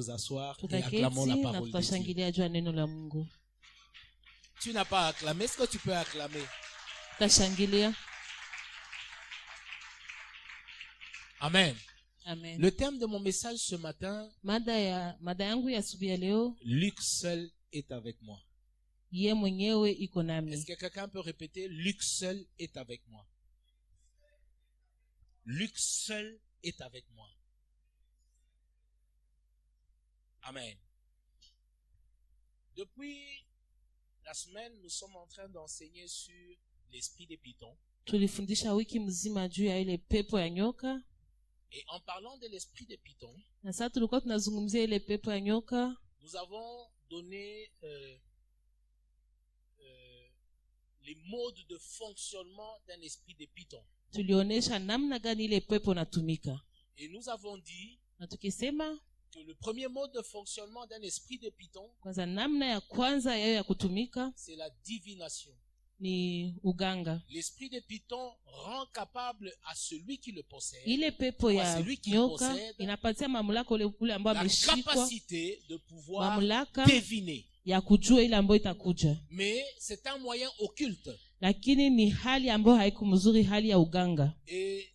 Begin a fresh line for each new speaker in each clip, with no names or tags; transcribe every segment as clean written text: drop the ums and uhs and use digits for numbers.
nous asseoir et acclamons la parole de Dieu. Tu n'as pas acclamé, est-ce que tu peux acclamer? Amen.
Amen.
Le thème de mon message ce matin, Luc seul est avec moi. Est-ce que quelqu'un peut répéter? Luc seul est avec moi. Luc seul est avec moi. Amen. Depuis la semaine, nous sommes en train d'enseigner sur l'esprit des pitons. Et en parlant de l'esprit des pitons, nous avons donné les modes de fonctionnement d'un esprit de python. Et nous avons dit que le premier mode de fonctionnement d'un esprit de python, c'est la divination. L'esprit de python rend capable à celui qui le possède, à celui qui le possède, la capacité de pouvoir deviner. Mais c'est un moyen occulte. Et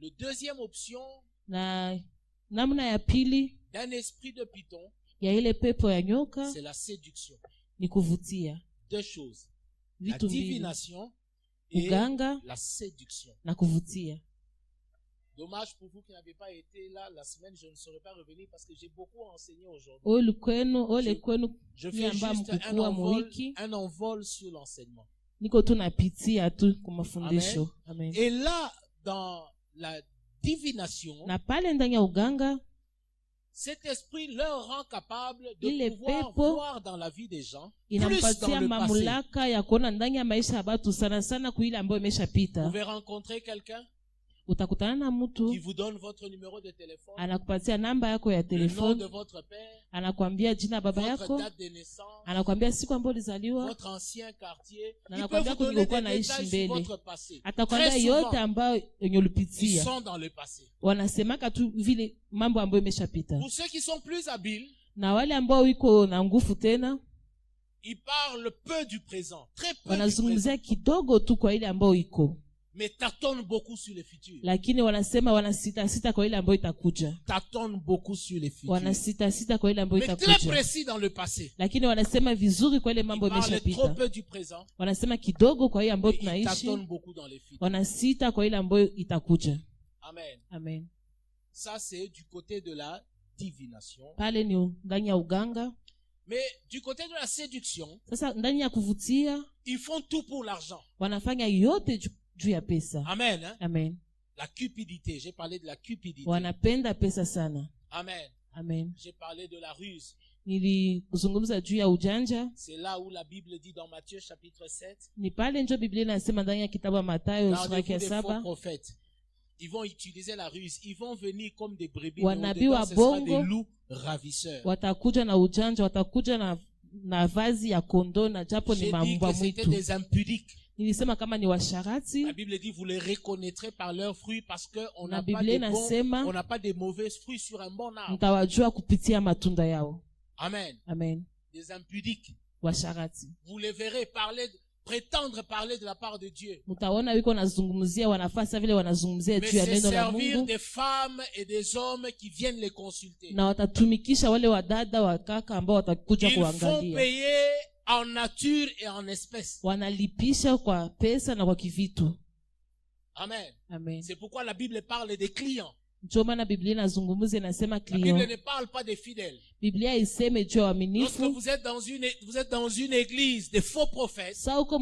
le deuxième option d'un esprit de python, c'est la séduction. Deux choses. La divination et la séduction. Dommage pour vous qui n'avez pas été là la semaine, je ne serai pas revenu parce que j'ai beaucoup enseigné aujourd'hui. Je fais juste un envol sur l'enseignement. Amen. Et là, dans la divination, cet esprit leur rend capable de pouvoir voir dans la vie des gens plus dans le passé. Vous pouvez rencontrer quelqu'un qui vous donne votre numéro de téléphone, le nom de votre père, votre date de naissance, votre ancien quartier. Il peut vous donner des détails sur votre passé. Très souvent, ils sont dans le passé. Pour ceux qui sont plus habiles, ils parlent peu du présent, très peu du présent. Mais tâtonnent beaucoup sur le futur. Tâtonnent beaucoup sur le futur. Mais très précis dans le passé. Ils parlent trop peu du présent. Mais ils tâtonnent beaucoup dans le futur. Amen.
Amen.
Ça, c'est du côté de la divination. Mais du côté de la séduction, ils font tout pour l'argent. Amen. Hein?
Amen.
La cupidité. J'ai parlé de la cupidité. Amen.
Amen.
J'ai parlé de la ruse. C'est là où la Bible dit dans Matthieu chapitre 7. Gardez-vous des faux prophètes. Ils vont utiliser la ruse. Ils vont venir comme des brebis. Mais au-dedans, ce sera des loups ravisseurs. J'ai dit que c'était des impudiques. La Bible dit vous les reconnaîtrez par leurs fruits parce qu'on n'a pas de mauvais fruits sur un bon arbre. Amen.
Amen.
Des impudiques. Vous les verrez prétendre parler de la part de Dieu. Mais c'est servir des femmes et des hommes qui viennent les consulter. Ils font payer en nature et en espèces. Amen.
Amen.
C'est pourquoi la Bible parle des clients.
La Bible
ne parle pas des fidèles. Lorsque vous êtes dans une église de faux prophètes, vous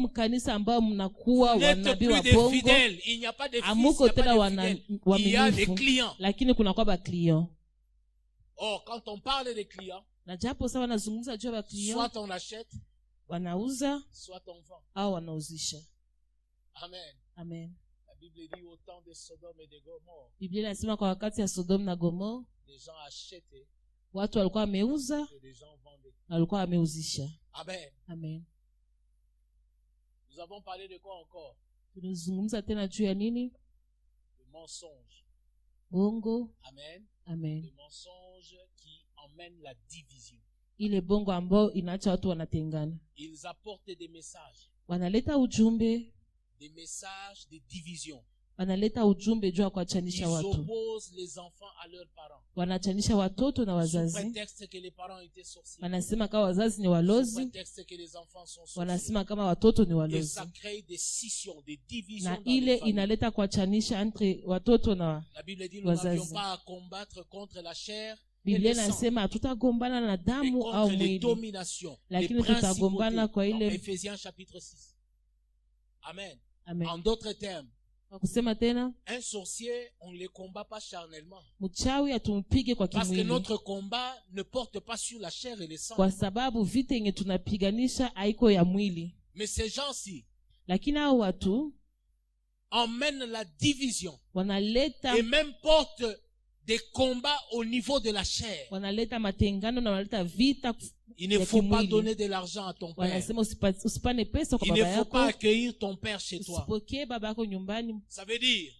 n'êtes plus des fidèles. Il n'y a pas de fils, il n'y a pas de fidèles. Il y a des clients. Or, quand on parle des clients, soit on achète, soit on vend. Amen.
Amen.
La Bible dit au temps de Sodome et de Gomorrhe, les gens achetaient et les gens vendaient. Amen.
Amen.
Nous avons parlé de quoi encore?
Le
Le mensonge. bongo.
Amen.
Amen.
Le mensonge qui emmène la division.
Ile bongo ambao inaacha watu wanatengana.
Ils apportent des messages.
Wanaleta ujumbe.
Des messages de division.
Wanaleta ujumbe juu ya kuachanisha watu.
Ils opposent les enfants à leurs parents.
Wanachanisha watoto na wazazi.
Sous prétexte que les parents étaient sorciers.
Wanasema kama wazazi ni walozi.
Sous prétexte que les enfants sont sorciers.
Wanasema kama watoto ni
Et
walozi.
ça crée des scissions, des divisions.
Na ile inaleta kuachanisha entre watoto na wazazi.
La Bible dit nous n'avions pas à combattre contre la chair.
Biblia inasema hatutagombana na damu au mwili, lakini tutagombana kwa ile.
Ephésiens chapitre 6. Amen.
Amen.
En d'autres termes,
kusema tena,
un sorcier, on ne le combat pas charnellement.
Mchawi atumpige kwa kimwili.
Parce que notre combat ne porte pas sur la chair et le sang.
Kwa sababu vita yenye tunapiganisha haiko ya mwili.
Mais ces gens-ci,
lakini hao watu
emmènent la division.
Wanaleta
et même portent des combats au niveau de la chair.
Wanaleta matengano na wanaleta vita.
Il ne faut pas donner de l'argent à ton père.
Wanasema usipane pesa kwa
baba yako. Il ne faut pas accueillir ton père chez toi.
Usipokee baba yako nyumbani.
Ça veut dire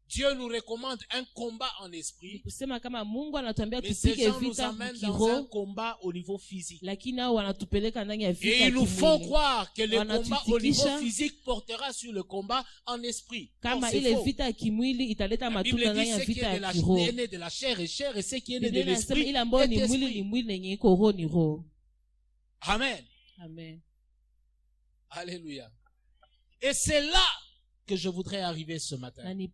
Dieu nous recommande un combat en esprit.
Kusema kama Mungu anatuambia
tupige vita dans un combat au niveau physique.
Lakini hao wanatupeleka ndani ya vita
kimwili. Et ils nous font croire que le combat au niveau physique portera sur le combat en esprit.
Kama ile vita kimwili italeta matunda ndani ya vita ya kiroho.
Il est de la chair et chair et ce qui est né de l'esprit.
Ile ambayo ni mwili yenye iko roho ni roho.
Amen.
Amen.
Alléluia. Et c'est là que je voudrais arriver ce matin.
La
Bible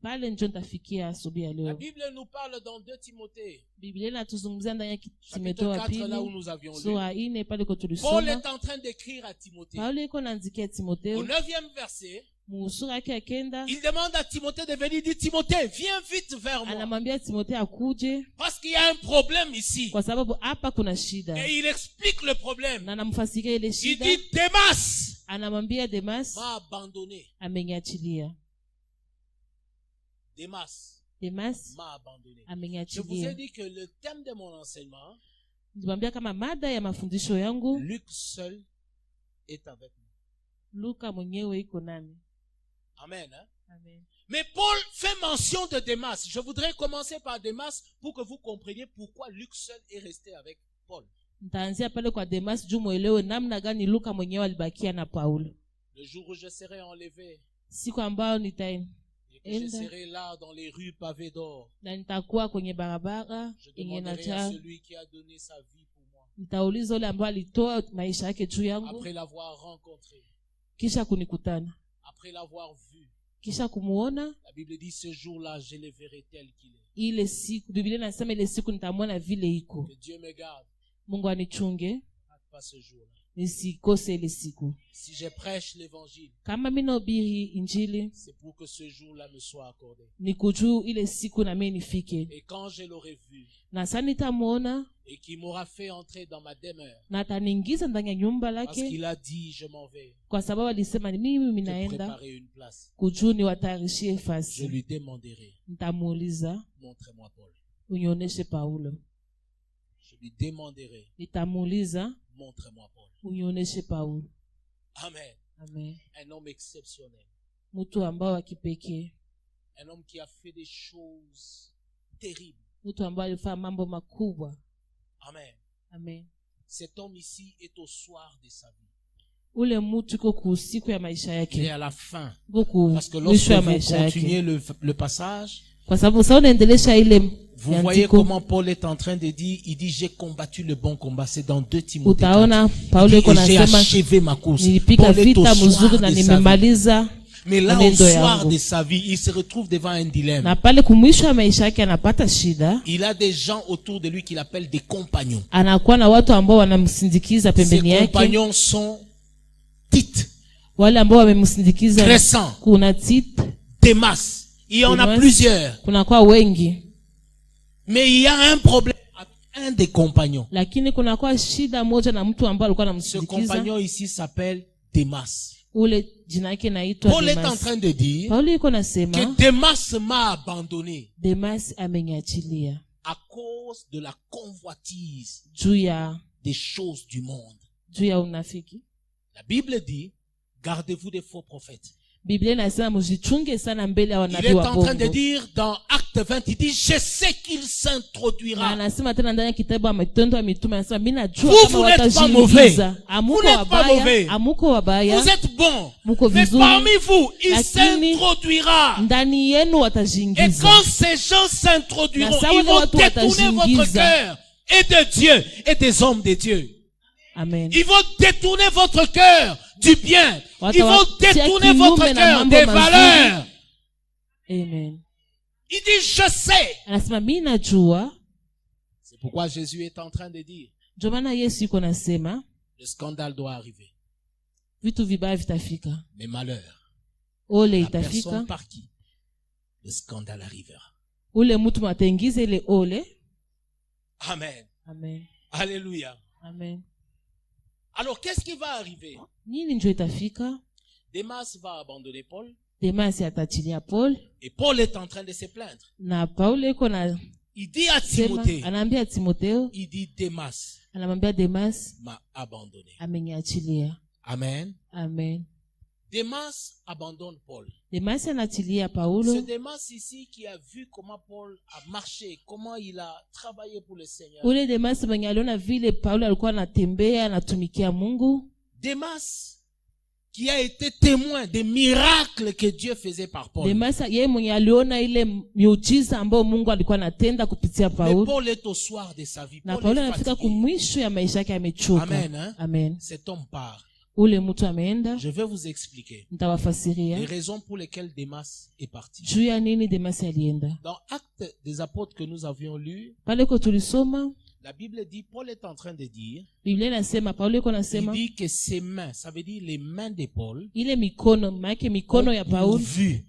nous parle dans 2 Timothée.
Chapitre
4, là où nous avions lu.
Paul
est en train d'écrire à Timothée. Au 9e verset, il demande à Timothée de venir. Il dit, Timothée, viens vite vers moi. Parce qu'il y a un problème ici. Et il explique le problème. Il dit, Démas m'a abandonné. Démas m'a abandonné. Je vous ai dit que le thème de mon enseignement, Luc seul est avec nous. Amen. Hein?
Amen.
Mais Paul fait mention de Démas. Je voudrais commencer par Démas pour que vous compreniez pourquoi Luc seul est resté avec Paul.
Le
jour où je serai enlevé,
et
que je serai là dans les rues pavées d'or, je demanderai à celui qui a donné sa vie pour moi, après l'avoir rencontré, après l'avoir vu, la Bible dit ce jour-là je le verrai tel qu'il est. Que Dieu me garde. Pas ce jour-là. Si je prêche l'évangile, c'est pour que ce jour-là me soit accordé. Et quand je l'aurai vu, et qu'il m'aura fait entrer dans ma demeure, parce qu'il a dit je m'en vais, je préparer une place, je lui demanderai, montre-moi Paul. Je lui demanderai, montre-moi Paul. Amen.
Amen.
Un homme exceptionnel. Un homme qui a fait des choses terribles. Amen.
Amen.
Cet homme ici est au soir de sa vie.
Il
est à la fin. Parce que lorsque vous continuez le passage, vous voyez comment Paul est en train de dire, il dit j'ai combattu le bon combat. C'est dans 2 Timothée 4. J'ai achevé ma course. Paul est au soir de sa vie. Mais là, au soir de sa vie, il se retrouve devant un dilemme. Il a des gens autour de lui qu'il appelle des compagnons. Ces compagnons sont Tite, Crescens, Démas. Il y en a plusieurs. Mais il y a un problème avec un des compagnons. Ce compagnon ici s'appelle Démas. Paul est en train de dire que Démas m'a abandonné à cause de la convoitise des choses du monde. La Bible dit, gardez-vous des faux prophètes. Il est en train de dire dans Acte 20, il dit, je sais qu'il s'introduira. Vous n'êtes pas mauvais. Vous n'êtes pas mauvais. Vous êtes bon. Mais parmi vous, il s'introduira. Et quand ces gens s'introduiront, ils vont détourner votre cœur et de Dieu et des hommes de Dieu.
Amen.
Ils vont détourner votre cœur du bien. Ils vont détourner votre cœur des valeurs.
Amen.
Il dit, je sais. C'est pourquoi Jésus est en train de dire, le scandale doit arriver. Mais malheur, la personne par qui le scandale arrivera. Amen.
Amen.
Alléluia.
Amen.
Alors, qu'est-ce qui va arriver? Démas va abandonner Paul. Et Paul est en train de se plaindre. Il dit à Timothée, il dit, Démas m'a abandonné. Amen.
Amen.
Démas abandonne Paul.
C'est
Démas ici qui a vu comment Paul a marché, comment il a travaillé pour le Seigneur. Démas qui a été témoin des miracles que Dieu faisait par Paul. Mais Paul est au soir de sa vie. Paul est fatigué. Amen. Hein?
Amen.
Cet homme part.
Je
vais vous expliquer les raisons pour lesquelles Démas est parti. Dans Actes des Apôtres que nous avions lu, la Bible dit, Paul est en train de dire, il dit que ses mains, ça veut dire les mains de Paul, ont vu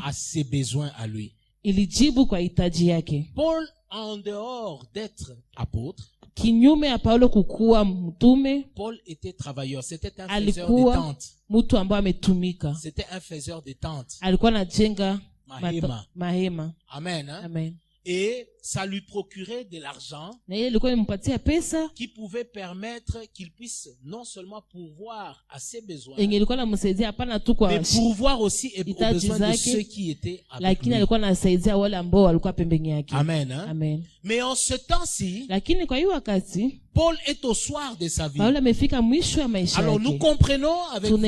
à ses besoins à lui. Paul, en dehors d'être apôtre, Paul était travailleur. C'était un faiseur de tentes. C'était un faiseur de tentes. Mahema. Amen. Hein?
Amen.
Et ça lui procurait de l'argent qui pouvait permettre qu'il puisse non seulement pourvoir à ses besoins, mais pourvoir aussi aux besoins de ceux qui étaient avec lui. Amen. Hein?
Amen.
Mais en ce temps-ci, Paul est au soir de sa vie. Alors nous comprenons avec vous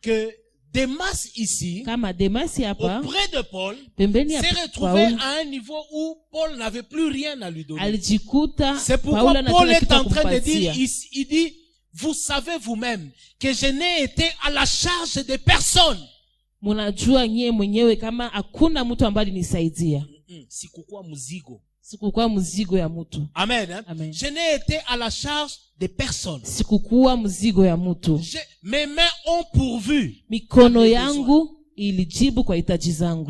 que Démas ici, auprès de Paul, s'est retrouvé à un niveau où Paul n'avait plus rien à lui donner. C'est pourquoi Paul est en train de dire, il dit, vous savez vous-même que je n'ai été à la charge de personne. Sikukua muzigo. Amen. Hein?
Amen.
Je n'ai été à la charge de personne. Mes mains ont pourvu.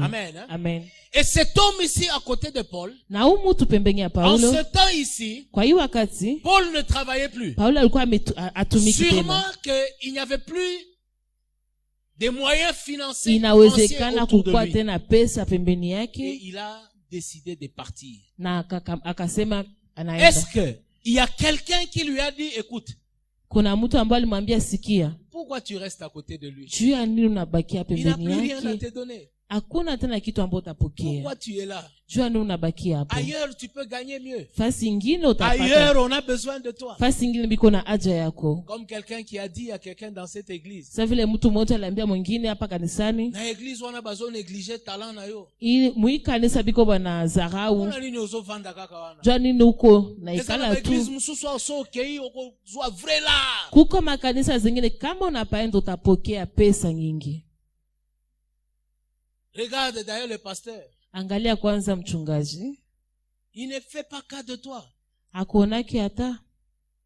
Amen. Hein?
Amen.
Et cet homme ici à côté de Paul, en ce temps ici, Paul ne travaillait plus. Sûrement qu'il n'y avait plus des moyens financiers autour de lui. Et il a décidé de partir. Est-ce que il y a quelqu'un qui lui a dit, écoute, pourquoi tu restes à côté de lui? Il n'a plus rien à te donner. Pourquoi tu es là? Ailleurs, tu peux gagner mieux. Ailleurs, on a besoin de toi. Comme quelqu'un qui a dit à quelqu'un dans cette église, na église on a besoin de négliger talent na yo. Regarde d'ailleurs le pasteur.
Angalia kwanza mchungaji.
Il ne fait pas cas de toi.
Akuonaki hata.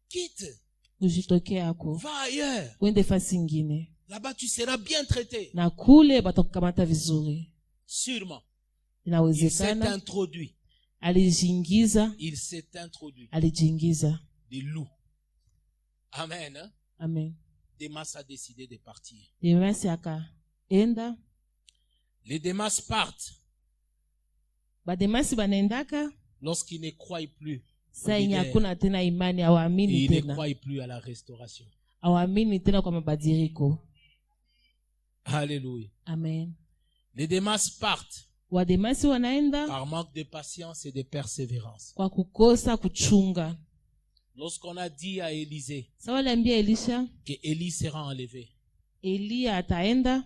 Quitte.
Ujitoke ako.
Va ailleurs.
Wende fasi ingine.
Là-bas tu seras bien traité.
Na kule batakukamata vizuri.
Sûrement.
Inawezekana.
Il s'est introduit.
Alijiingiza.
Il s'est introduit.
Alijiingiza.
Des loups. Amen. Hein?
Amen.
Démas a décidé de partir.
Démas akaenda.
Les Démas partent. Lorsqu'ils ne croient plus. Et ils ne croient plus à la restauration. Alléluia.
Amen.
Les Démas partent
Wademasi wanaenda
par manque de patience et de persévérance.
Kwa kukosa kuchunga.
Lorsqu'on a dit à Élisée
sawa aliambia Elisha
que Élie sera enlevé,
Elia ataenda,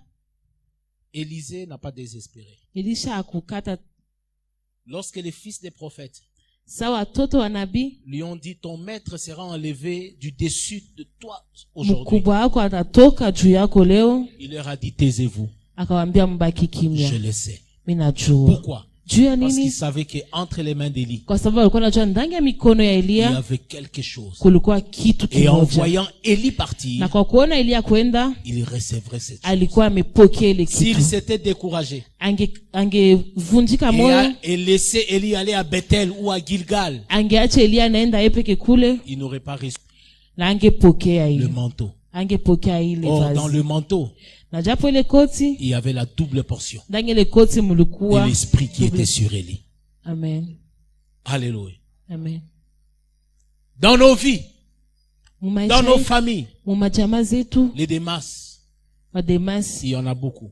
Élisée n'a pas désespéré.
Elisha akukata.
Lorsque les fils des prophètes
sawa watoto wa nabii
lui ont dit ton maître sera enlevé du dessus de toi aujourd'hui,
mkubwa wako atatoka juu yako leo,
il leur a dit taisez-vous.
Akawaambia mbaki kimya.
Je le sais.
Pourquoi? Parce
qu'il savait qu'entre les mains d'Élie,
il
y avait quelque chose.
Et
en voyant Élie partir, il recevrait cette chose. S'il s'était découragé et laissé Élie aller à Bethel ou à Gilgal, il n'aurait pas reçu le manteau. Or, dans le manteau, il y avait la double portion et l'esprit qui était sur Élie.
Amen.
Alléluia.
Amen.
Dans nos vies, dans nos familles, les Démas, il y en a beaucoup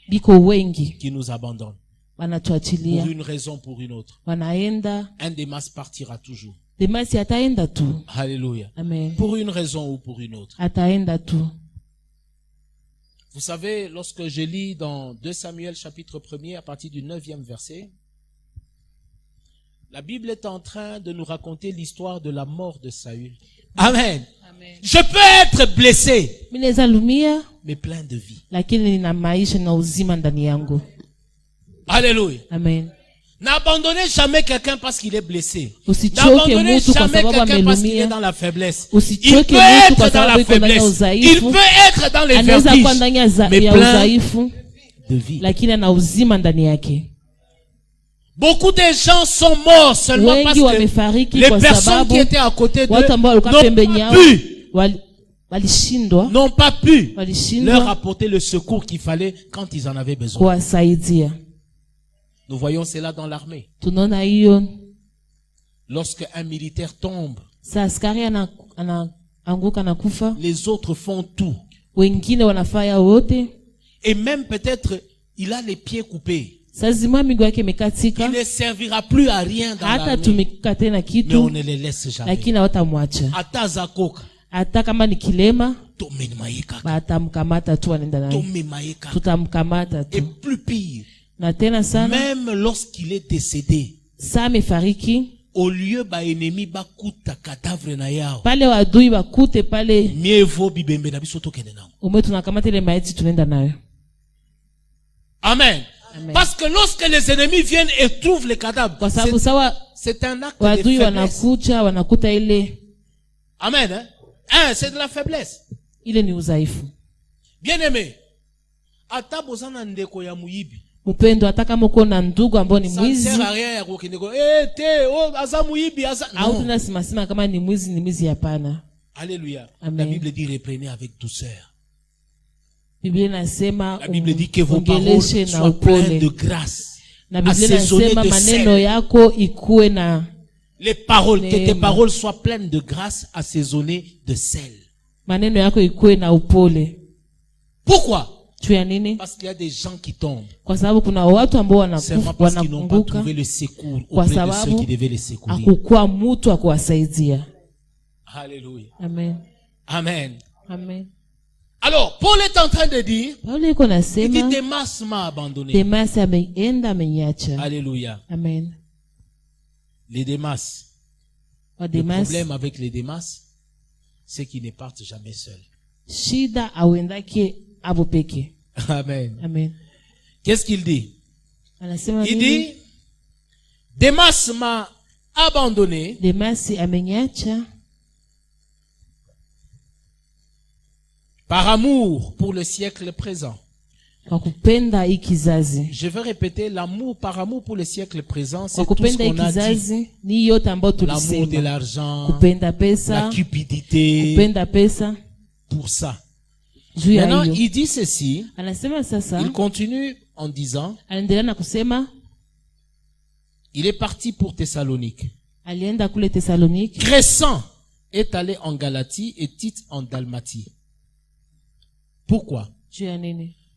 qui nous abandonnent pour une raison ou pour une autre. Un Démas partira toujours. Alléluia.
Amen.
Pour une raison ou pour une autre. Vous savez, lorsque je lis dans 2 Samuel chapitre 1er à partir du 9e verset, la Bible est en train de nous raconter l'histoire de la mort de Saül. Amen.
Amen.
Je peux être blessé, mais plein de vie. Alléluia.
Amen.
N'abandonnez jamais quelqu'un parce qu'il est blessé. N'abandonnez jamais quelqu'un parce qu'il est dans la faiblesse. Il peut être dans la faiblesse. Il peut être dans les vertiges, mais plein de vie. Beaucoup de gens sont morts seulement parce que les personnes qui étaient à côté d'eux n'ont pas pu leur apporter le secours qu'il fallait quand ils en avaient besoin. Nous voyons cela dans l'armée. Lorsque un militaire tombe, les autres font tout. Et même peut-être, il a les pieds coupés. Il ne servira plus à rien dans l'armée. Mais on ne les laisse jamais. Et plus pire, même lorsqu'il est décédé, au lieu ennemi bakuta cadavre na yao, mieux vaut bibembe na biso tokende nao. Amen. Parce que lorsque les ennemis viennent et trouvent les cadavres, c'est un acte de faiblesse. Amen. C'est de la faiblesse. Bien aimé, ata bozana ndeko ya muyibi,
upendo hata kama uko na ndugu ambao ni mwizi au tunasimama kama ni mwizi hapana.
Alléluia. La Bible dit reprenez avec douceur.
Biblia inasema
la Bible dit que vos paroles soient pleines de grâce.
Na Biblia inasema maneno yako ikuwe na
les paroles, que tes paroles soient pleines de grâce, assaisonnées de sel.
Maneno yako ikuwe na upole.
Pourquoi?
Parce
qu'il y a des gens qui tombent.
Kwa sababu kuna watu ambao
wanaanguka le secours auprès de ceux qui devaient les secourir.
Hakukuwa mtu wa kuwasaidia.
Alléluia.
Amen.
Amen.
Amen.
Alors, Paul est en train de dire, il dit Démas m'a abandonné. Alléluia.
Amen.
Les Démas. Le problème avec les Démas, c'est qu'ils ne partent jamais seuls.
Shida awendake abopeke.
Amen.
Amen.
Qu'est-ce qu'il dit? Il dit, Démas m'a abandonné.
Démas ameniacha.
Par amour pour le siècle présent. Je vais répéter, l'amour par amour pour le siècle présent, c'est tout ce qu'on a dit. L'amour de l'argent, la cupidité, pour ça. Maintenant, il dit ceci. Il continue en disant, il est parti pour Thessalonique. Crescent est allé en Galatie et Tite en Dalmatie. Pourquoi?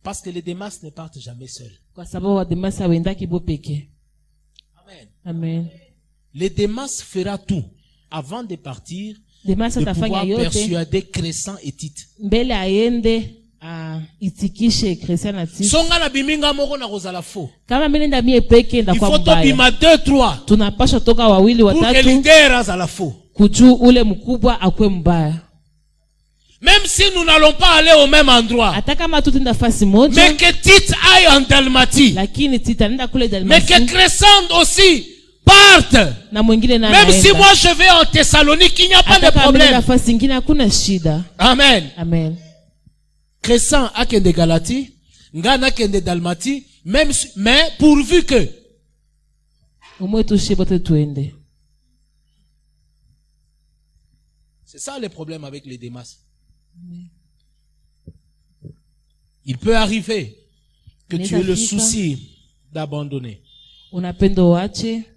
Parce que les Démas ne partent jamais seuls. Amen.
Amen.
Les Démas fera tout avant de partir de pouvoir persuader Crescent et Tite. Il faut tobima 2-3 pour que leader azala faux. Même si nous n'allons pas aller au même endroit, mais que Tite aille en Dalmatie, mais que Crescent aussi parte. Même si moi je vais en Thessalonique, il n'y a pas de problème. Amen.
Amen.
Crescent a kende Galati, Ngana kende Dalmatie, même mais pourvu que c'est ça le problème avec les Démas. Il peut arriver que tu aies le souci d'abandonner.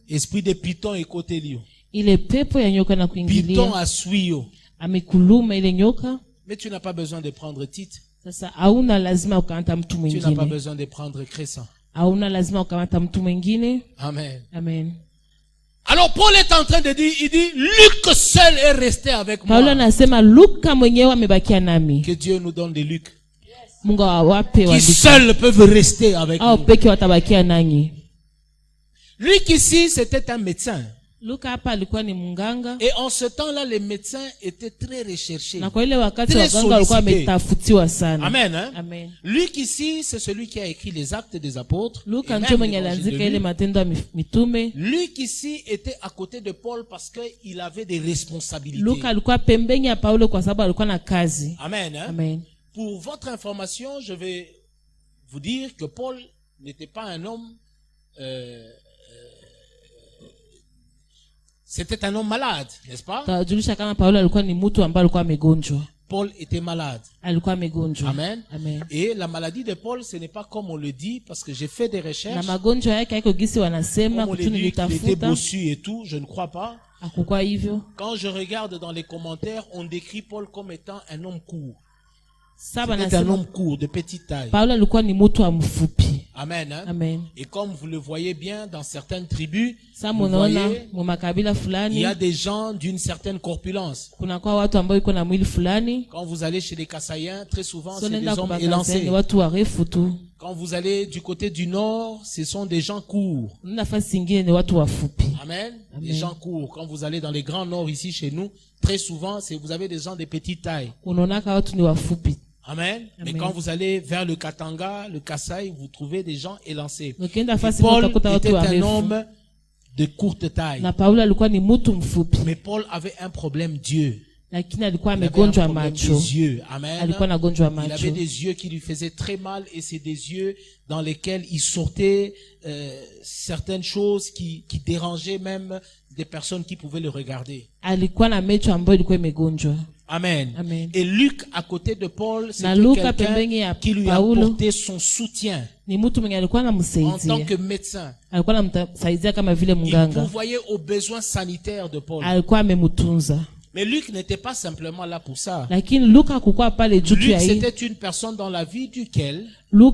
Esprit de Python est côté lion. Python a suivi. Mais tu n'as pas besoin de prendre Tite. Tu n'as pas besoin de prendre Crescent. Amen.
Amen.
Alors Paul est en train de dire, il dit, Luc seul est resté avec moi. Que Dieu nous donne des Luc. Qui seuls peuvent rester avec nous. Luc ici, c'était un médecin. Et en ce temps-là, les médecins étaient très recherchés, très sollicités. Amen. Hein?
Amen.
Luc ici, c'est celui qui a écrit les Actes des Apôtres. Luc ici était à côté de Paul parce qu'il avait des responsabilités. Amen. Hein?
Amen.
Pour votre information, je vais vous dire que Paul n'était pas un homme... C'était un homme malade, n'est-ce pas? Paul était malade. Amen.
Amen.
Et la maladie de Paul, ce n'est pas comme on le dit, parce que j'ai fait des recherches. Comme on le dit, il était bossu et tout, je ne crois pas. Quand je regarde dans les commentaires, on décrit Paul comme étant un homme court. C'était un homme court, de petite taille. Amen. Hein?
Amen.
Et comme vous le voyez bien dans certaines tribus, vous voyez, il y a des gens d'une certaine corpulence. Quand vous allez chez les Kassaïens, très souvent c'est des hommes élancés. Quand vous allez du côté du nord, ce sont des gens courts. Amen. Des gens courts. Quand vous allez dans les grands nord ici chez nous, très souvent vous avez des gens de petite taille. Amen. Mais quand vous allez vers le Katanga, le Kasaï, vous trouvez des gens élancés. Paul était un homme de courte taille. Mais Paul avait un problème Dieu. Il avait un problème des yeux. Amen. Il avait des yeux qui lui faisaient très mal et c'est des yeux dans lesquels il sortait certaines choses qui dérangeaient même des personnes qui pouvaient le regarder. Amen.
Amen.
Et Luc, à côté de Paul, c'est quelqu'un qui lui a apporté son soutien en tant que médecin. Il pourvoyait aux besoins sanitaires de Paul. Mais Luc n'était pas simplement là pour ça. Luc, c'était une personne dans la vie duquel la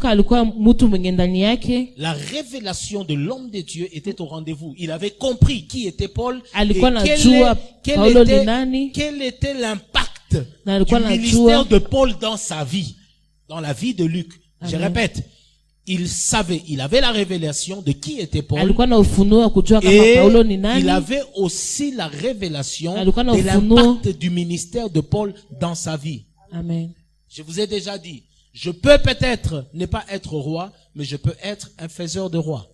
révélation de l'homme de Dieu était au rendez-vous. Il avait compris qui était Paul et quel était l'impact du ministère de Paul dans sa vie, dans la vie de Luc. Amen. Je répète, il savait, il avait la révélation de qui était Paul et il avait aussi la révélation de l'impact du ministère de Paul dans sa vie.
Amen.
Je vous ai déjà dit, je peux peut-être ne pas être roi, mais je peux être un faiseur de rois.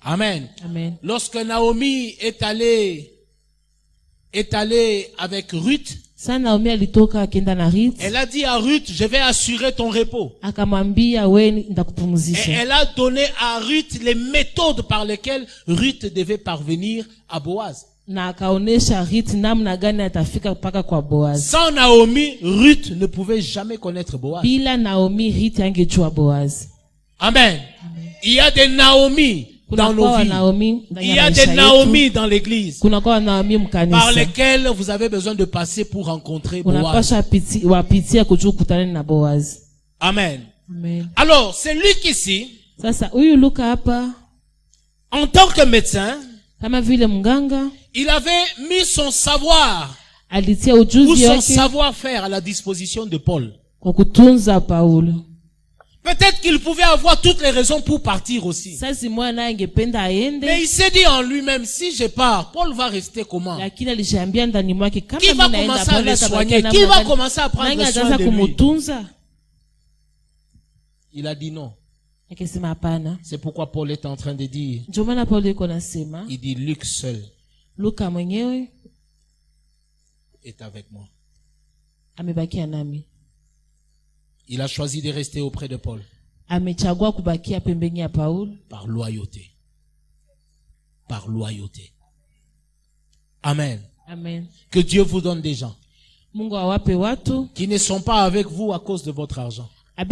Amen.
Amen.
Lorsque Naomi est allée avec Ruth, elle a dit à Ruth, je vais assurer ton repos. Et elle a donné à Ruth les méthodes par lesquelles Ruth devait parvenir à Boaz. Sans Naomi, Ruth ne pouvait jamais connaître Boaz. Amen. Il y a des Naomi dans nos vies. Il y a des Naomi dans l'église par lesquels vous avez besoin de passer pour rencontrer Boaz. Amen.
Amen.
Alors, c'est lui qui en tant que médecin, il avait mis son savoir ou son savoir-faire à la disposition de Paul. Peut-être qu'il pouvait avoir toutes les raisons pour partir aussi. Mais il s'est dit en lui-même, si je pars, Paul va rester comment? Qui va commencer à le soigner? Qui va commencer à prendre soin de lui? Il a dit non. C'est pourquoi Paul est en train de dire, il dit Luc seul est avec moi. Il a choisi de rester auprès de Paul. Par loyauté. Par loyauté. Amen.
Amen.
Que Dieu vous donne des gens qui ne sont pas avec vous à cause de votre argent. Ils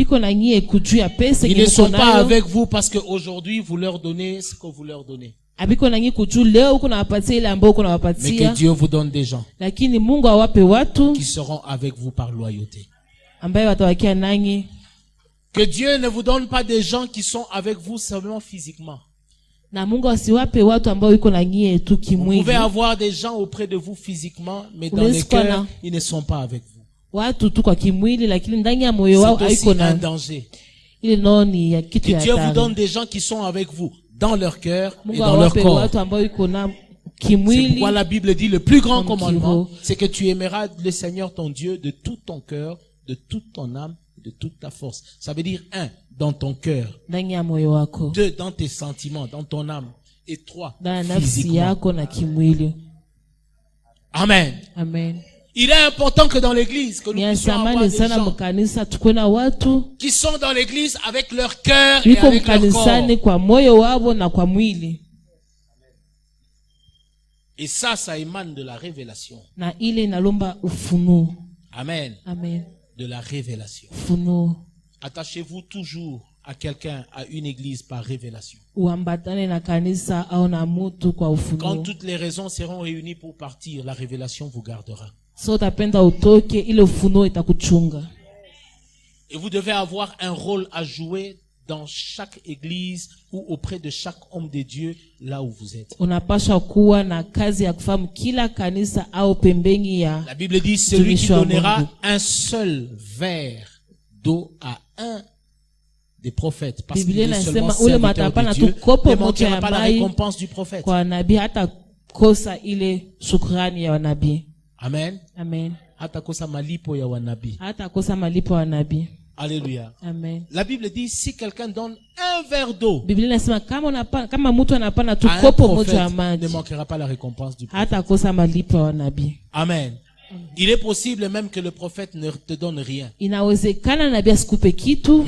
ne sont pas avec vous parce qu'aujourd'hui vous leur donnez ce que vous leur donnez. Mais que Dieu vous donne des gens qui seront avec vous par loyauté. Que Dieu ne vous donne pas des gens qui sont avec vous seulement physiquement. Vous pouvez avoir des gens auprès de vous physiquement, mais dans les cœurs, ils ne sont pas avec vous. C'est aussi un danger. Que Dieu vous donne des gens qui sont avec vous dans leur cœur et dans leur corps. C'est pourquoi la Bible dit le plus grand commandement, c'est que tu aimeras le Seigneur ton Dieu de tout ton cœur, de toute ton âme, de toute ta force. Ça veut dire 1, dans ton cœur. 2, dans tes sentiments, dans ton âme. Et 3, physiquement. Amen.
Amen.
Il est important que dans l'église, que nous puissions avoir des gens qui sont dans l'église avec leur cœur et avec leur corps. Et ça émane de la révélation. Amen.
Amen.
De la révélation. Attachez-vous toujours à quelqu'un, à une église par révélation. Quand toutes les raisons seront réunies pour partir, la révélation vous gardera. Et vous devez avoir un rôle à jouer dans chaque église ou auprès de chaque homme de Dieu là où vous êtes. La Bible dit, celui qui donnera un seul verre d'eau à un des prophètes, parce qu'il est seulement serviteur de Dieu, ne manquera pas la récompense du prophète. Amen.
Amen.
Hatakosa malipo ya wanabii. Alléluia.
Amen.
La Bible dit, si quelqu'un donne un verre d'eau,
un
prophète ne manquera pas la récompense du prophète. Amen. Il est possible même que le prophète ne te donne rien. Mais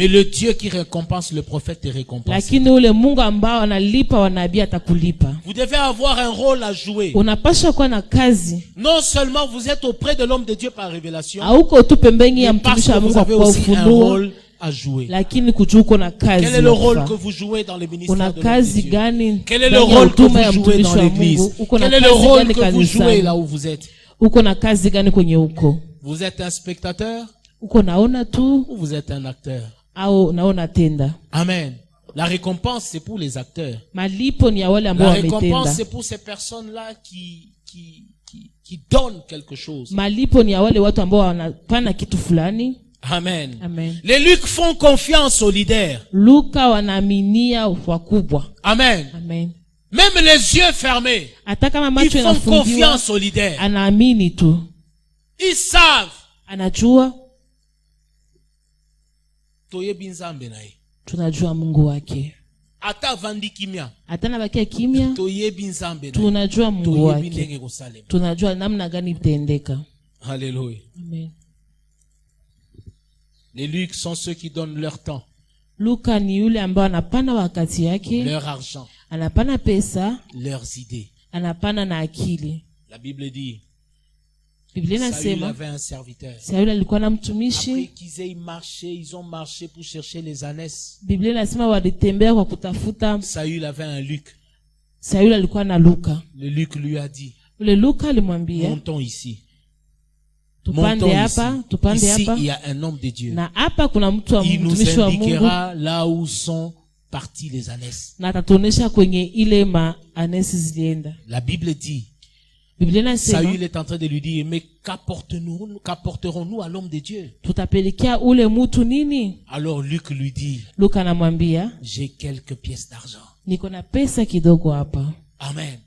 le Dieu qui récompense le prophète te récompense. Vous devez avoir un rôle à jouer. Non seulement vous êtes auprès de l'homme de Dieu par révélation, mais parce que vous avez aussi un rôle à jouer. Quel est le rôle que vous jouez dans le ministère de l'homme de Dieu? Quel est le rôle que vous jouez dans l'église? Quel est le rôle que vous jouez là où vous êtes? Vous êtes un spectateur ou vous êtes un acteur? Amen. La récompense, c'est pour les acteurs. La récompense, c'est pour ces personnes-là qui donnent quelque chose. Amen.
Amen.
Les Luc font confiance aux leaders. Amen.
Amen.
Même les yeux fermés, ils font confiance aux leaders. Ils savent.
Tunajua Mungu wake.
Hata vandi kimya.
Hata na bakia kimya. Tunajua Mungu wake. Tunajua namna gani itaendeka.
Alléluia.
Amen.
Les Luc sont ceux qui donnent leur temps.
Luka ni yule ambao anapana wakati yake.
Leur argent.
Anapana pesa.
Leurs idées.
Anapana na akili.
La Bible dit, Saül avait un serviteur. Après qu'ils aient marché, ils ont marché pour chercher les ânesses. Saül avait un Luc. Le Luc lui a dit, montons ici. Montons ici. Ici, il y a un homme de Dieu. Il nous indiquera là où sont partis les ânesses. La Bible dit, Saül est en train de lui dire, mais qu'apporterons-nous à l'homme de Dieu? Alors Luc lui dit, j'ai quelques pièces d'argent. Amen.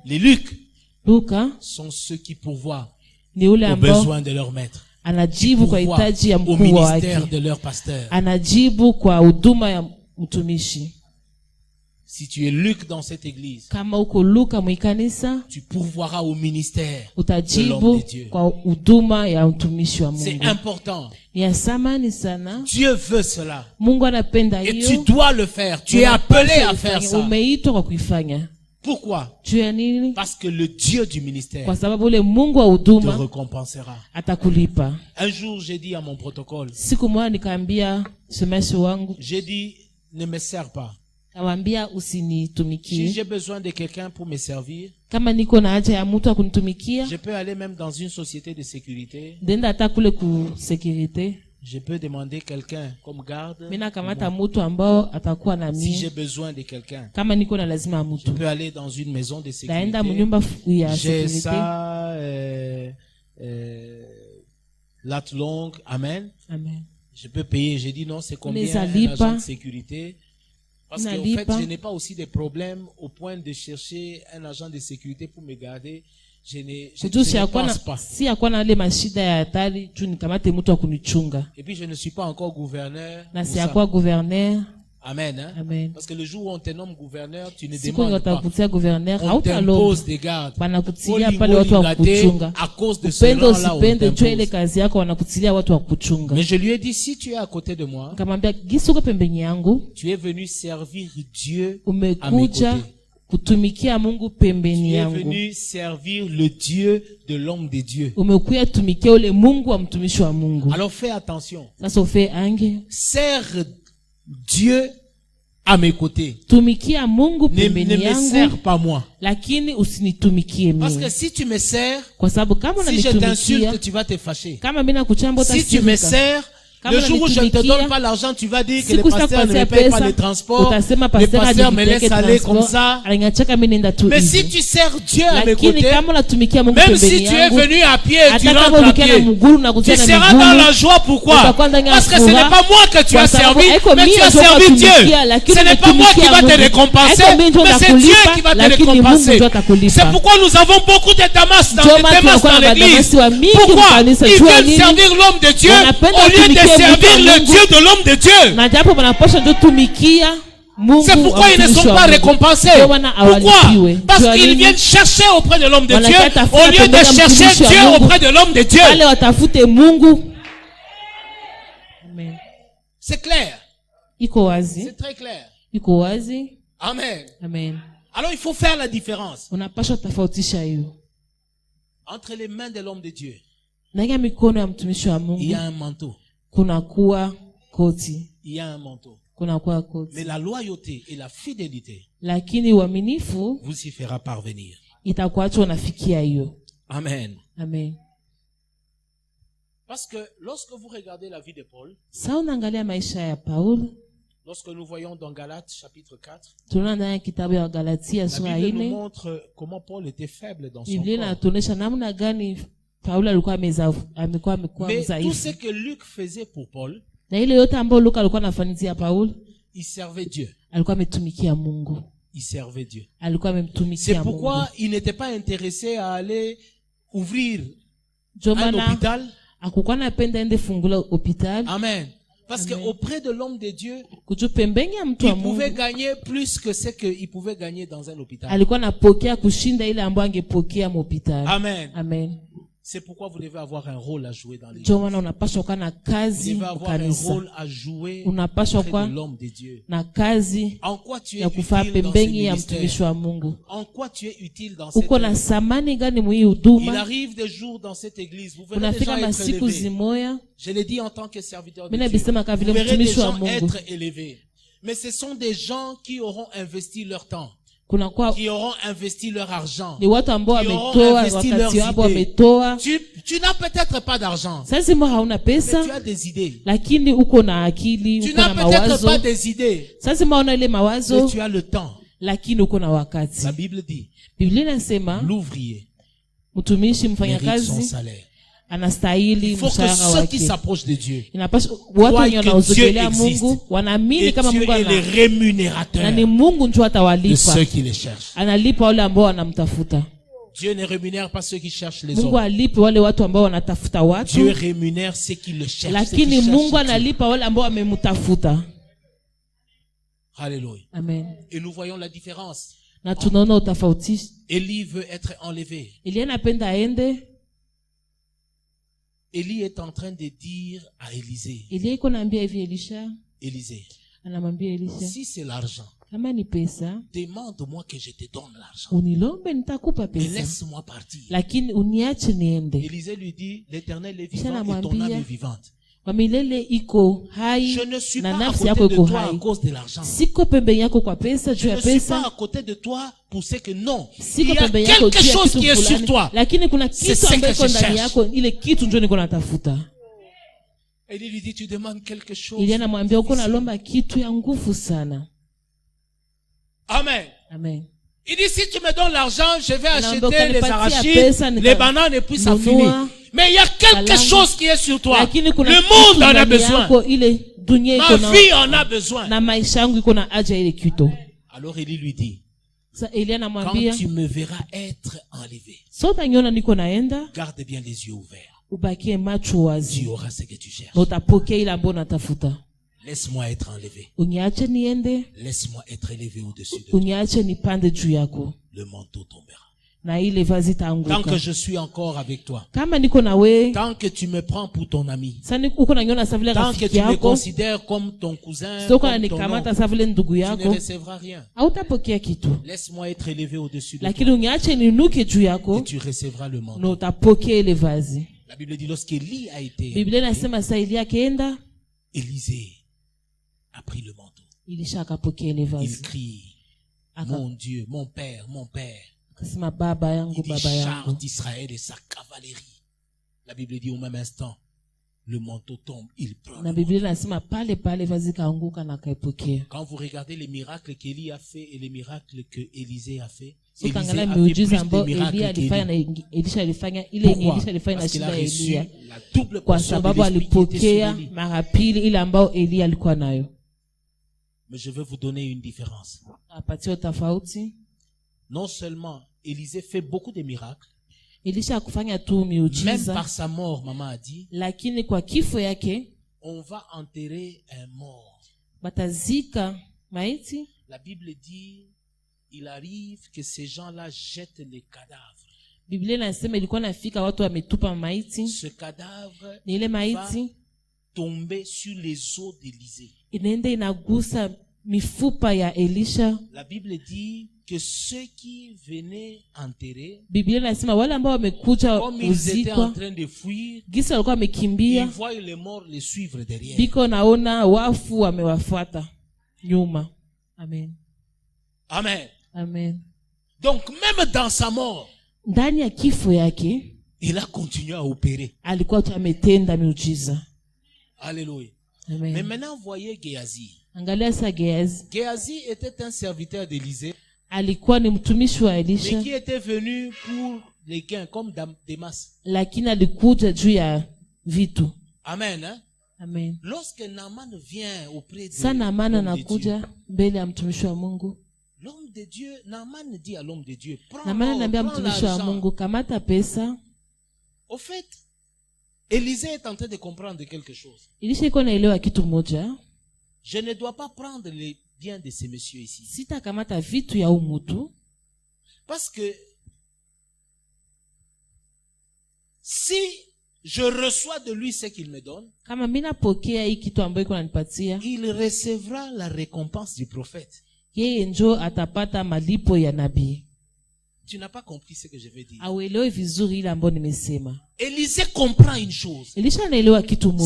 Les Luc sont ceux qui pourvoient aux besoins de leur maître, qui pourvoient au ministère de leur pasteur. Si tu es Luc dans cette église, tu pourvoiras au ministère de l'homme de Dieu. C'est important. Dieu veut cela. Et tu dois le faire. Tu es appelé à faire ça. Pourquoi? Parce que le Dieu du ministère te récompensera. Un jour, j'ai dit à mon protocole, j'ai dit, ne me sers pas. Si j'ai besoin de quelqu'un pour me servir, je peux aller même dans une société de sécurité. Je peux demander quelqu'un comme garde. Si j'ai besoin de quelqu'un, je peux aller dans une maison de sécurité. J'ai ça, latte longue, amen. Je peux payer. J'ai dit non, c'est combien un agent de sécurité? Parce qu'en fait, je n'ai pas aussi des problèmes au point de chercher un agent de sécurité pour me garder. Je ne pense pas. Et puis je ne suis pas encore gouverneur. Amen. Hein?
Amen.
Parce que le jour où on te nomme gouverneur, tu ne demandes pas. On t'impose des gardes. À cause de ce rang-là, on t'impose. Mais je lui ai dit, si tu es à côté de moi, tu es venu servir Dieu à mes côtés. Tu es venu servir le Dieu de l'homme de Dieu. Alors fais attention. Sers Dieu à mes côtés. Ne me sers pas moi. Parce que si tu me sers, si je t'insulte, tu vas te fâcher. Si tu me sers, le jour où je ne te donne pas l'argent, tu vas dire que le pasteur ne me paye pas le transport, le pasteur me laisse aller comme ça. Mais si tu sers Dieu à mes côtés, même si tu es venu à pied et tu rentres à pied, tu seras dans la joie. Pourquoi? Parce que ce n'est pas moi que tu as servi, mais tu as servi Dieu. Ce n'est pas moi qui va te récompenser, mais c'est Dieu qui va te récompenser. C'est pourquoi nous avons beaucoup de Damas dans l'église. Pourquoi? Ils veulent servir l'homme de Dieu au lieu de servir le Dieu de l'homme de Dieu. C'est pourquoi ils ne sont pas récompensés. Pourquoi? Parce qu'ils viennent chercher auprès de l'homme de Dieu au lieu de chercher Dieu auprès de l'homme de Dieu. C'est clair. C'est très clair. Amen. Alors il faut faire la différence entre les mains de l'homme de Dieu. Il y a un manteau. Il y a un manteau. Mais la loyauté et la fidélité vous y fera parvenir. Amen. Parce que lorsque vous regardez la vie de Paul, lorsque nous voyons dans Galates chapitre 4, la Bible nous montre comment Paul était faible dans son corps. Mais tout ce que Luc faisait pour Paul, il servait Dieu. Il servait Dieu. C'est pourquoi il n'était pas intéressé à aller ouvrir un hôpital. Amen. Parce qu'auprès de l'homme de Dieu, il pouvait gagner plus que ce qu'il pouvait gagner dans un hôpital. Amen. C'est pourquoi vous devez avoir un rôle à jouer dans l'église. Vous devez avoir un rôle à jouer près de l'homme de Dieu. En quoi tu es utile dans ce ministère? En quoi tu es utile dans cette œuvre? Il arrive des jours dans cette église, vous verrez des gens être élevés. Je l'ai dit en tant que serviteur de Dieu. Vous verrez des gens être élevés. Mais ce sont des gens qui auront investi leur temps, qui auront investi leur argent, qui auront investi leurs idées. Tu n'as peut-être pas d'argent, mais tu as des idées. Tu n'as peut-être pas des idées, mais tu as le temps. La Bible dit, l'ouvrier mérite son salaire. Il faut que ceux qui s'approchent de Dieu voient que Dieu existe et Dieu est le rémunérateur de ceux qui les cherchent. Dieu ne rémunère pas ceux qui cherchent les hommes. Dieu rémunère ceux qui le cherchent. Alléluia.
Amen.
Et nous voyons la différence. Élie veut être enlevé. Élie est en train de dire à Élisée, Élisée, si c'est l'argent, demande-moi que je te donne l'argent et laisse-moi partir. Élisée lui dit, l'Éternel est vivant et ton âme est vivante. Je ne suis pas à côté de toi à cause de l'argent. Je ne suis pas à côté de toi pour ce que non. Il y a quelque chose qui est sur toi. C'est ce que je cherche. Et il lui dit, tu demandes quelque chose. Amen.
Amen.
Il dit, si tu me donnes l'argent, je vais acheter les arachides, les bananes et puis ça finit. Mais il y a quelque chose qui est sur toi. Le monde en a besoin. Ma vie en a besoin. Alors Élie lui dit, quand tu me verras être enlevé, garde bien les yeux ouverts. Tu auras ce que tu cherches. Laisse-moi être enlevé. Laisse-moi être élevé au-dessus de toi. Le manteau tombera. Tant que je suis encore avec toi, tant que tu me prends pour ton ami, tant que tu me considères comme ton cousin, comme ton oncle, tu ne recevras rien. Laisse-moi être élevé au-dessus de toi et tu recevras le manteau. La Bible dit, lorsqu'Élie a été Élisée a pris le manteau. Il crie, mon Dieu, mon Père, mon Père. Il dit, char d'Israël et sa cavalerie. La Bible dit au même instant, le manteau tombe, il prend. Quand vous regardez les miracles qu'Élie a fait et les miracles que Élisée a fait, Élisée a fait plus de miracles qu'Élie. Pourquoi? Parce qu'il a reçu la double portion de l'esprit qui était sur Élie. Mais je vais vous donner une différence. Non seulement Élisée fait beaucoup de miracles, même par sa mort, maman a dit, on va enterrer un mort. La Bible dit, il arrive que ces gens-là jettent les cadavres. Ce cadavre va tomber sur les os d'Élisée. La Bible dit que ceux qui venaient enterrer, comme ils étaient en train de fuir, ils voient les morts les suivre derrière.
Amen.
Amen.
Amen.
Donc même dans sa mort, il a continué à opérer. Alléluia.
Amen.
Mais maintenant voyez Géasi. Géasi était un serviteur d'Élisée, mais qui était venu pour les gains comme Démas. Amen. Hein?
Amen.
Lorsque Naaman vient auprès de l'homme de Dieu, Naaman dit à l'homme de Dieu, prends l'argent. Au fait, Élisée est en train de comprendre quelque chose. Je ne dois pas prendre les biens de ces messieurs ici. Parce que si je reçois de lui ce qu'il me donne, il recevra la récompense du prophète. Tu n'as pas compris ce que je veux dire. Élisée comprend une chose.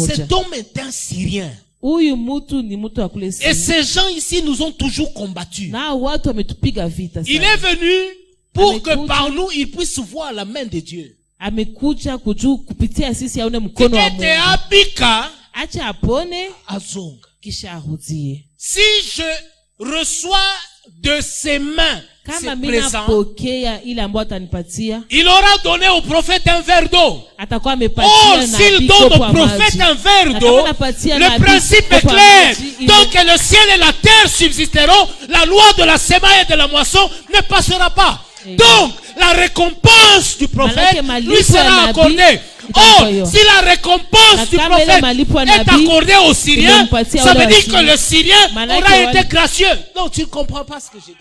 Cet homme est un Syrien. Et ces gens ici nous ont toujours combattus. Il est venu pour que par nous, il puisse voir la main de Dieu. Si je reçois de ses mains ce présent, il aura donné au prophète un verre d'eau. Oh, s'il donne au prophète un verre d'eau, le principe est clair. Donc que le ciel et la terre subsisteront, la loi de la semaille et de la moisson ne passera pas. Donc, la récompense du prophète lui sera accordée. Oh, si la récompense du prophète est accordée aux Syriens, ça veut dire que le Syrien aura été gracieux. Non, tu ne comprends pas ce que j'ai dit.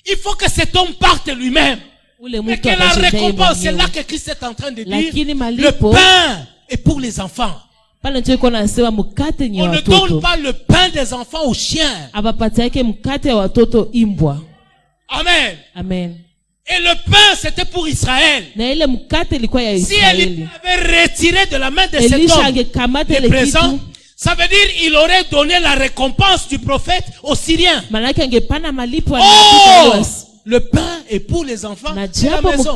Il faut que cet homme parte lui-même. Mais que la récompense, c'est là que Christ est en train de dire, le pain est pour les enfants. On ne donne pas le pain des enfants aux chiens. Amen.
Amen.
Et le pain, c'était pour Israël. Si Élie avait retiré de la main de cet homme le présent, ça veut dire qu'il aurait donné la récompense du prophète aux Syriens. Oh, le pain est pour les enfants de la maison.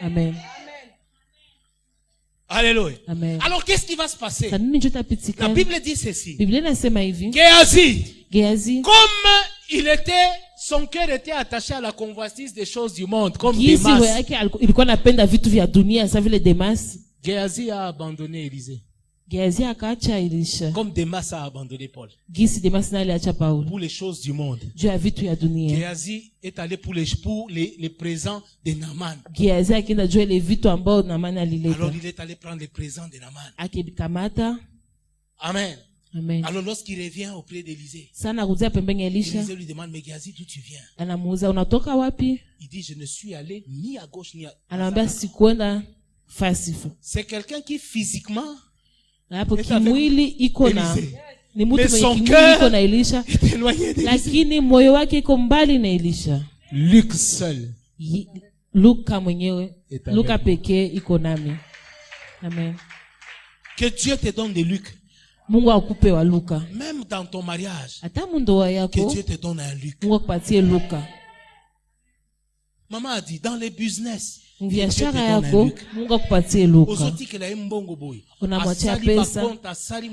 Amen.
Alléluia.
Amen.
Alors qu'est-ce qui va se passer? La Bible dit ceci.
Géasi,
comme son cœur était attaché à la convoitise des choses du monde, comme Démas. Géasi a abandonné Élisée. Comme Démas a abandonné Paul. Pour les choses du monde. Géasi est allé pour les présents de Naaman. Alors il est allé prendre les présents de Naaman. Amen.
Amen.
Alors lorsqu'il revient auprès d'Élisée,
Élisée
lui demande, mais Géasi, d'où tu viens? Il dit, je ne suis allé ni à gauche ni à droite. C'est quelqu'un qui physiquement mais son cœur est éloigné d'Élisée. Luc seul est avec moi.
Amen.
Que Dieu te donne des Luc. Même dans ton mariage, que Dieu te donne un Luc. Maman a dit, dans les business,
biashara yako Mungu akupatie Luka. Unamwachia pesa,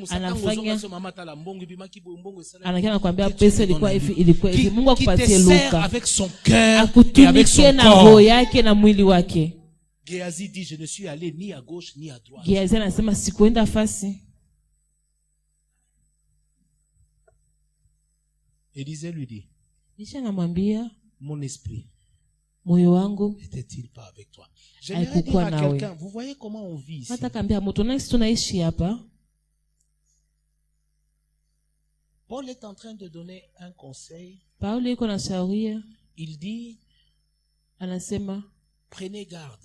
anafanya, anakia nakwambia pesa ilikuwa hivi. Mungu akupatie Luka, akutumikie na roho yake na mwili wake.
Géasi dit, je ne suis allé ni à gauche ni à droite.
Géasi anasema sikuenda fasi.
Élisée lui dit,
Elisha anamwambia,
mon esprit
moyo wangu
n'était-il pas avec toi? Je vais dire à quelqu'un, vous voyez comment on vit ici? Paul est en train de donner un conseil. Il dit, prenez garde.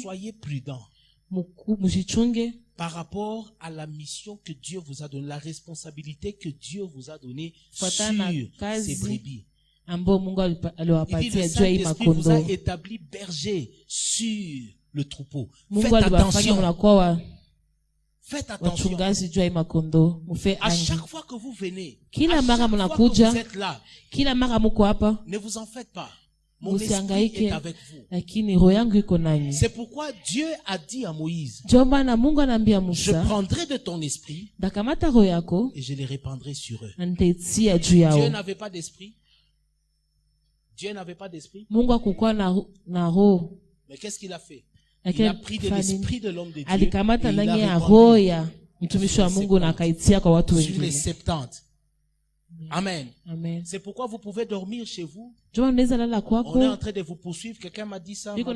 Soyez prudents par rapport à la mission que Dieu vous a donnée, la responsabilité que Dieu vous a donnée sur ces brebis. Il dit, le Saint-Esprit vous a établi berger sur le troupeau. Faites attention. Faites attention. À chaque fois que vous venez, à chaque fois que vous êtes là, ne vous en faites pas. Mon esprit est avec vous. C'est pourquoi Dieu a dit à Moïse, je prendrai de ton esprit et je les répandrai sur eux. Dieu n'avait pas d'esprit. Dieu n'avait pas d'esprit. Mais qu'est-ce qu'il a fait? Il a pris de l'esprit de l'homme de Dieu et il a répandu sur les 70. Amen.
Amen.
C'est pourquoi vous pouvez dormir chez vous. On est en train de vous poursuivre. Quelqu'un m'a dit ça. Et puis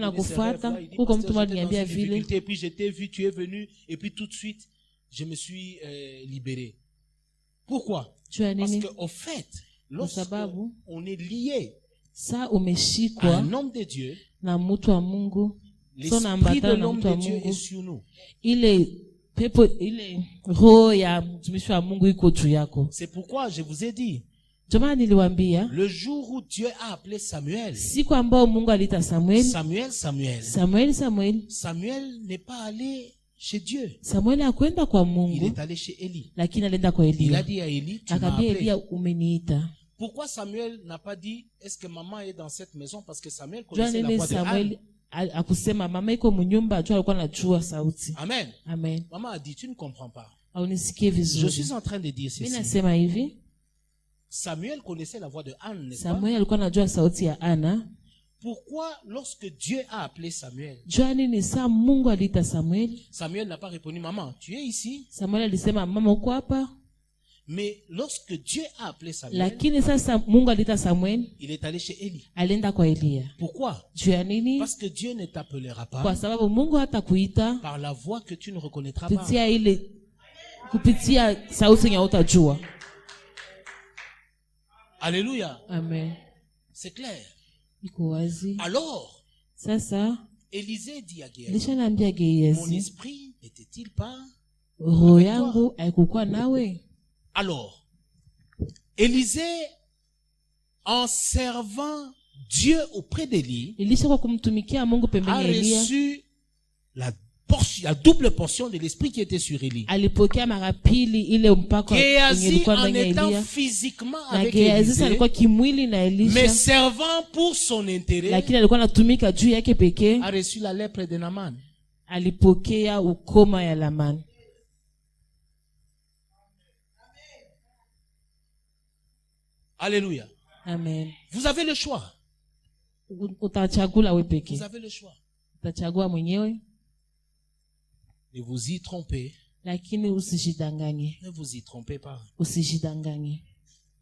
je t'ai vu, tu es venu et puis tout de suite je me suis libéré. Pourquoi? Parce qu'au fait, lorsqu'on est lié un homme de Dieu,
l'esprit
de l'homme de Dieu est sur nous. C'est pourquoi je vous ai dit, le jour où Dieu a appelé Samuel, Samuel n'est pas allé chez Dieu. Il est allé chez Élie. Il a dit à Élie, tu m'as appelé. Pourquoi Samuel n'a pas dit, est-ce que maman est dans cette maison? Parce que Samuel connaissait la voix de Anne. Amen.
Amen.
Maman a dit, tu ne comprends pas.
Je
suis en train de dire ceci. Samuel connaissait la voix de Anne, n'est-ce pas? Pourquoi, lorsque Dieu a appelé Samuel, Samuel n'a pas répondu, maman, tu es ici? Mais lorsque Dieu a appelé Samuel, il est allé chez Élie. Pourquoi? Parce que Dieu ne t'appellera pas par la voix que tu ne reconnaîtras pas. Alléluia.
Amen.
C'est clair. Alors, Élisée dit à Géhazi, mon esprit n'était-il pas avec toi? Alors, Élisée, en servant Dieu auprès d'Élie, a reçu la double portion de l'esprit qui était sur Élie. Géhazi, en étant physiquement avec Élisée, mais servant pour son intérêt, a reçu la lèpre de Naaman. Alléluia.
Amen.
Vous avez le choix. Vous avez le choix. Ne vous y trompez. Ne vous y trompez pas.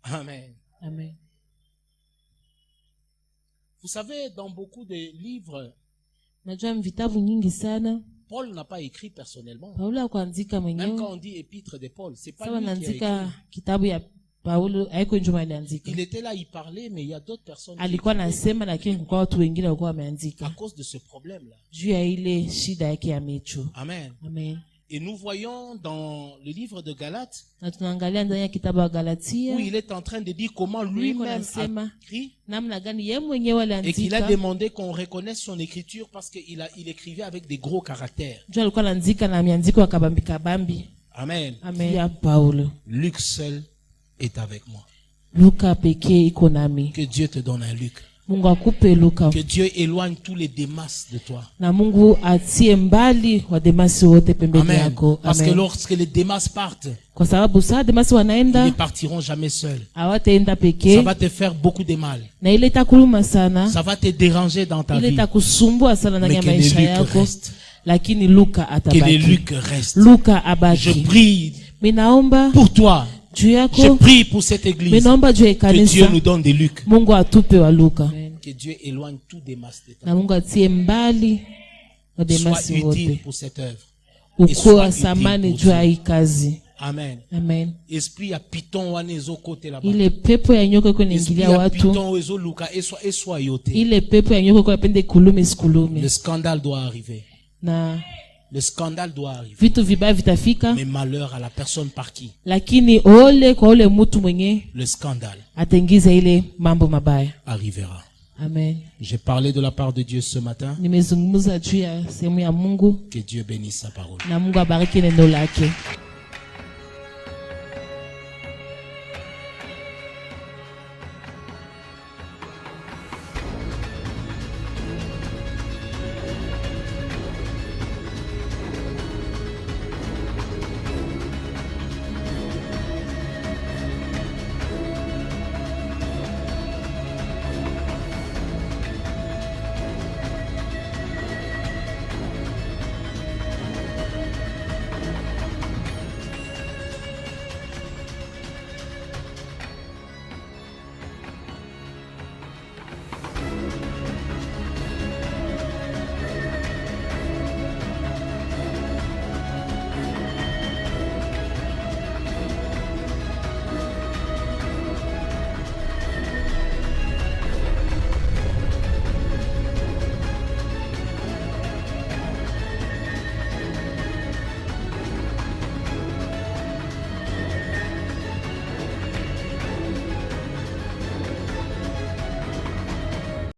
Amen.
Amen.
Vous savez, dans beaucoup de livres, Paul n'a pas écrit personnellement. Même quand on dit épître de Paul, c'est pas lui qui a écrit. Il était là, il parlait, mais il y a d'autres personnes qui à cause de ce problème-là. Amen.
Amen.
Et nous voyons dans le livre de Galates où il est en train de dire comment lui-même a écrit et qu'il a demandé qu'on reconnaisse son écriture parce qu'il écrivait avec des gros caractères. Amen.
Amen.
Luc seul est avec moi.
Que
Dieu te donne un Luc. Que Dieu éloigne tous les Démas de toi.
Amen.
Parce que lorsque les Démas partent, ils ne partiront jamais seuls. Ça va te faire beaucoup de mal. Ça va te déranger dans ta vie. Mais que les Luc restent. Je prie pour toi. Je prie pour cette église. Que Dieu nous donne des Lucs. Que Dieu éloigne tout Démas de toi. Sois utile pour cette œuvre. Et sois utile pour Dieu. Amen.
Amen.
Esprit à Python wanezo côté là-bas.
Ile pepo ya nyoka iko naingilia watu.
Python wezo luka eswa yote.
Ile pepo ya nyoka iko yapende kulume.
Le scandale doit arriver. Le scandale doit arriver.
Vitu vibaya vitafika.
Mais malheur à la personne par qui.
Lakini ole kwa ole mtu mwenye.
Le scandale.
Atengiza ile mambo mabaya.
Arrivera.
Amen.
J'ai parlé de la part de Dieu ce matin.
Nimezungumza juu ya sehemu ya Mungu.
Que Dieu bénisse sa parole.
Na Mungu abariki neno lake.